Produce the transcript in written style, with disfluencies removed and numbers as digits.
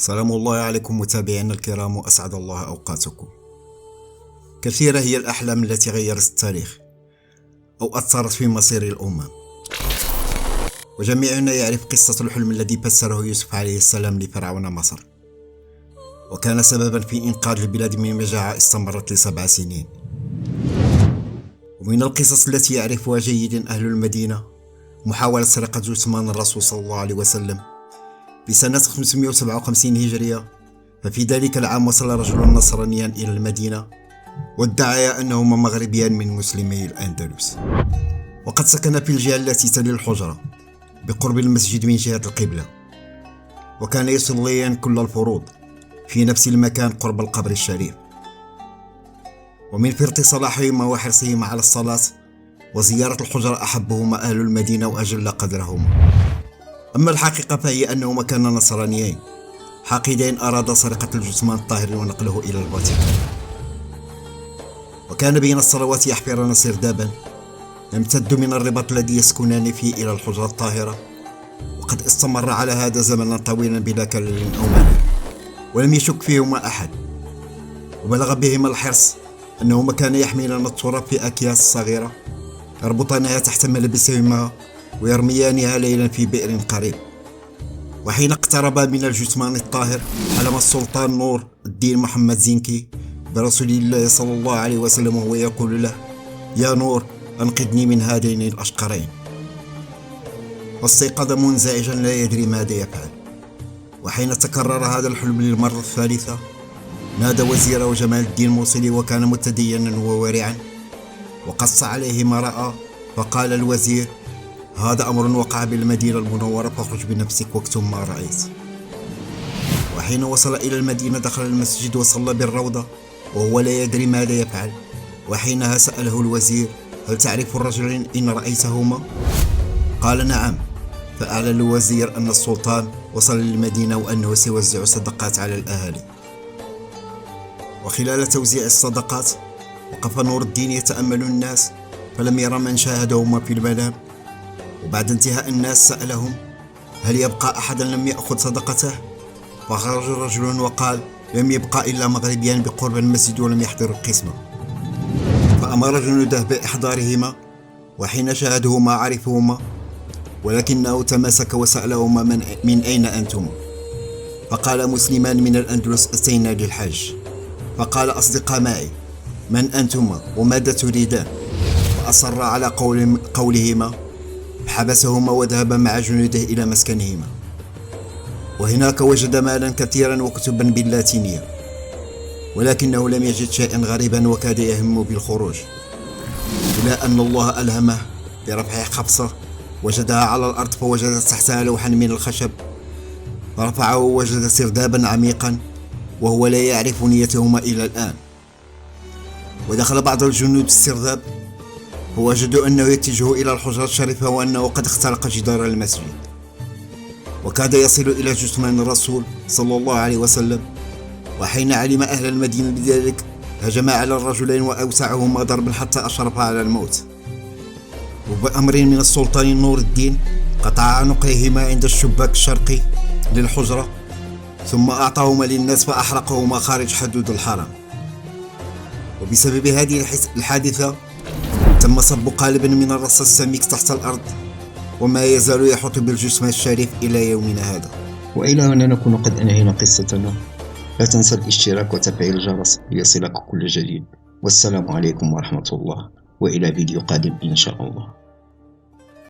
سلام الله عليكم متابعينا الكرام، وأسعد الله أوقاتكم. كثيرة هي الأحلام التي غيرت التاريخ أو أثرت في مصير الأمم، وجميعنا يعرف قصة الحلم الذي فسره يوسف عليه السلام لفرعون مصر، وكان سببا في إنقاذ البلاد من مجاعة استمرت ل7 سنين. ومن القصص التي يعرفها جيدا أهل المدينة محاولة سرقة جثمان الرسول صلى الله عليه وسلم في سنة 557 هجرية. ففي ذلك العام وصل رجل نصرانيا إلى المدينة وادعى أنهما مغربيان من مسلمي الأندلس، وقد سكن في الجهة التي تلي الحجرة بقرب المسجد من جهة القبلة، وكان يصليان كل الفروض في نفس المكان قرب القبر الشريف. ومن فرط صلاحهما وحرصهما على الصلاة وزيارة الحجرة أحبهما أهل المدينة وأجل قدرهما. أما الحقيقة فهي أنهما كانا نصرانيين حاقدين أرادا سرقة الجثمان الطاهر ونقله إلى الفاتيكان، وكان بين الصلوات يحفران سردابا يمتد من الرباط الذي يسكنان فيه إلى الحجرة الطاهرة، وقد استمر على هذا زمنا طويلا بلا كلل أو ملل، ولم يشك فيهما أحد. وبلغ بهما الحرص أنهما كانا يحملان التراب في أكياس صغيرة يربطانها تحت ملابسهما ويرميانها ليلا في بئر قريب. وحين اقترب من الجثمان الطاهر حلم السلطان نور الدين محمد زنكي برسول الله صلى الله عليه وسلم وهو يقول له: يا نور، أنقذني من هذين الأشقرين. واستيقظ منزعجا لا يدري ماذا يفعل. وحين تكرر هذا الحلم للمرة الثالثة نادى وزيره جمال الدين الموصلي، وكان متدينا وورعا وقص عليه ما رأى. فقال الوزير: هذا أمر وقع بالمدينة المنورة، فاخرج بنفسك واكتم ما رأيت. وحين وصل إلى المدينة دخل المسجد وصلى بالروضة وهو لا يدري ماذا يفعل. وحينها سأله الوزير: هل تعرف الرجلين إن رأيتهما؟ قال: نعم. فأعلن الوزير أن السلطان وصل للمدينة وأنه سيوزع صدقات على الأهالي. وخلال توزيع الصدقات وقف نور الدين يتأمل الناس فلم يرى من شاهدهما في المنام. وبعد انتهاء الناس سألهم: هل يبقى أحدا لم يأخذ صدقته؟ فخرج رجل وقال: لم يبقى إلا مغربيان بقرب المسجد ولم يحضروا القسمة. فأمر جنوده بإحضارهما، وحين شاهدهما عرفهما، ولكنه تماسك وسألهما: من أين أنتم؟ فقال: مسلمان من الأندلس أتينا للحج. فقال: أصدقاء معي، من أنتما وماذا تريدان؟ فأصر على قولهما، حبسهما وذهب مع جنوده إلى مسكنهما، وهناك وجد مالا كثيرا وكتبا باللاتينية، ولكنه لم يجد شيئا غريبا وكاد يهم بالخروج، إلى أن الله ألهمه برفع قفصة وجدها على الأرض، فوجد تحتها لوحا من الخشب فرفعه ووجد سردابا عميقا وهو لا يعرف نيتهما إلى الآن. ودخل بعض الجنود السرداب ووجدوا أنه يتجه إلى الحجرة الشريفة وأنه قد اخترق جدار المسجد وكاد يصل إلى جثمان الرسول صلى الله عليه وسلم. وحين علم أهل المدينة بذلك هجم على الرجلين وأوسعهما ضربا حتى أشرف على الموت. وبأمر من السلطان نور الدين قطع عنقيهما عند الشباك الشرقي للحجرة، ثم أعطاهما للناس فأحرقهما خارج حدود الحرم. وبسبب هذه الحادثة تم صب قالب من الرصاص السميك تحت الأرض، وما يزال يحط بالجثمان الشريف إلى يومنا هذا. وإلى هنا نكون قد أنهينا قصتنا. لا تنسى الاشتراك وتفعيل الجرس ليصلك كل جديد. والسلام عليكم ورحمة الله، وإلى فيديو قادم إن شاء الله.